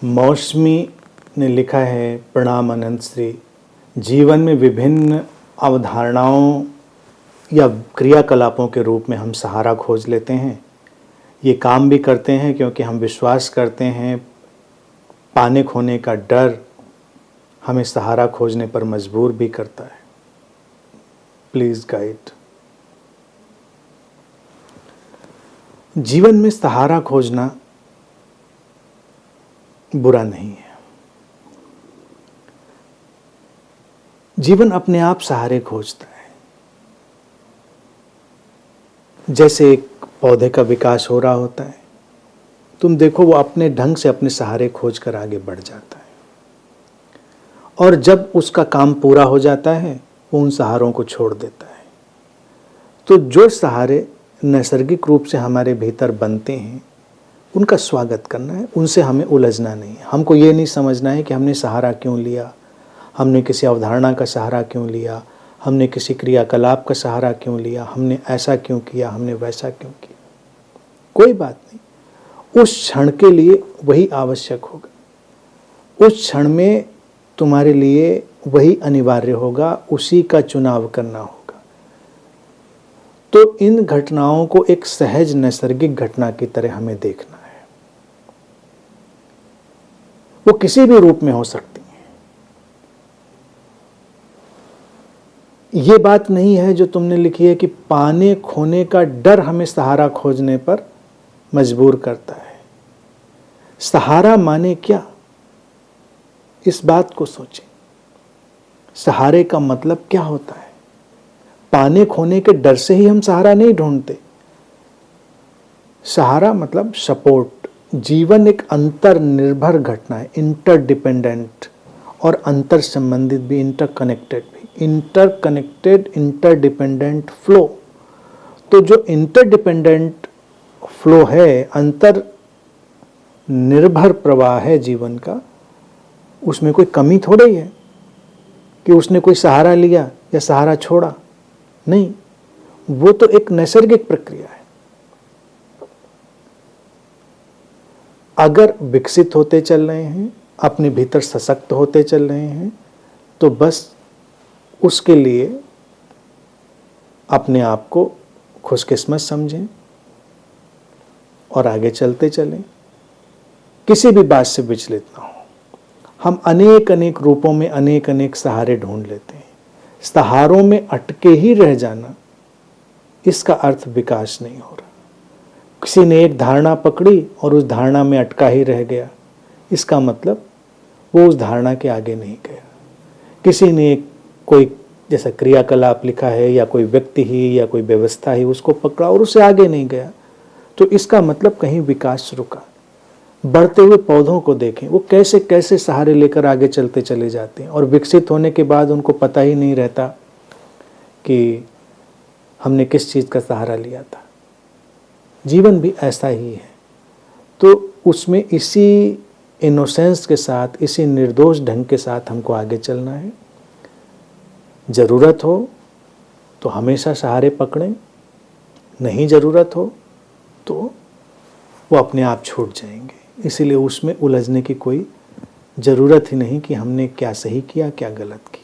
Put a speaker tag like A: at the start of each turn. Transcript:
A: मौसमी ने लिखा है, प्रणाम अनंत श्री, जीवन में विभिन्न अवधारणाओं या क्रियाकलापों के रूप में हम सहारा खोज लेते हैं। ये काम भी करते हैं क्योंकि हम विश्वास करते हैं पाने खोने का डर हमें सहारा खोजने पर मजबूर भी करता है। Please guide. जीवन में सहारा खोजना बुरा नहीं है। जीवन अपने आप सहारे खोजता है। जैसे एक पौधे का विकास हो रहा होता है, तुम देखो वो अपने ढंग से अपने सहारे खोज कर आगे बढ़ जाता है, और जब उसका काम पूरा हो जाता है वो उन सहारों को छोड़ देता है। तो जो सहारे नैसर्गिक रूप से हमारे भीतर बनते हैं उनका स्वागत करना है, उनसे हमें उलझना नहीं है। हमको ये नहीं समझना है कि हमने सहारा क्यों लिया, हमने किसी अवधारणा का सहारा क्यों लिया, हमने किसी क्रियाकलाप का सहारा क्यों लिया, हमने ऐसा क्यों किया, हमने वैसा क्यों किया। कोई बात नहीं, उस क्षण के लिए वही आवश्यक होगा, उस क्षण में तुम्हारे लिए वही अनिवार्य होगा, उसी का चुनाव करना होगा। तो इन घटनाओं को एक सहज नैसर्गिक घटना की तरह हमें देखना है। वो किसी भी रूप में हो सकती है। ये बात नहीं है जो तुमने लिखी है कि पाने खोने का डर हमें सहारा खोजने पर मजबूर करता है। सहारा माने क्या, इस बात को सोचें। सहारे का मतलब क्या होता है? पाने खोने के डर से ही हम सहारा नहीं ढूंढते। सहारा मतलब सपोर्ट। जीवन एक अंतर निर्भर घटना है, इंटरडिपेंडेंट और अंतर संबंधित भी, इंटरकनेक्टेड भी, इंटरकनेक्टेड इंटरडिपेंडेंट फ्लो। तो जो इंटरडिपेंडेंट फ्लो है, अंतर निर्भर प्रवाह है जीवन का, उसमें कोई कमी थोड़ी ही है कि उसने कोई सहारा लिया या सहारा छोड़ा। नहीं, वो तो एक नैसर्गिक प्रक्रिया है। अगर विकसित होते चल रहे हैं, अपने भीतर सशक्त होते चल रहे हैं, तो बस उसके लिए अपने आप को खुशकिस्मत समझें और आगे चलते चलें। किसी भी बात से विचलित ना हो। हम अनेक अनेक रूपों में अनेक अनेक सहारे ढूंढ लेते हैं। सहारों में अटके ही रह जाना, इसका अर्थ विकास नहीं हो रहा। किसी ने एक धारणा पकड़ी और उस धारणा में अटका ही रह गया, इसका मतलब वो उस धारणा के आगे नहीं गया। किसी ने कोई जैसा क्रियाकलाप लिखा है या कोई व्यक्ति ही या कोई व्यवस्था ही उसको पकड़ा और उससे आगे नहीं गया, तो इसका मतलब कहीं विकास रुका। बढ़ते हुए पौधों को देखें, वो कैसे कैसे सहारे लेकर आगे चलते चले जाते हैं, और विकसित होने के बाद उनको पता ही नहीं रहता कि हमने किस चीज़ का सहारा लिया था। जीवन भी ऐसा ही है। तो उसमें इसी इनोसेंस के साथ, इसी निर्दोष ढंग के साथ हमको आगे चलना है। ज़रूरत हो तो हमेशा सहारे पकड़ें, नहीं ज़रूरत हो तो वो अपने आप छूट जाएंगे। इसीलिए उसमें उलझने की कोई ज़रूरत ही नहीं कि हमने क्या सही किया क्या गलत किया।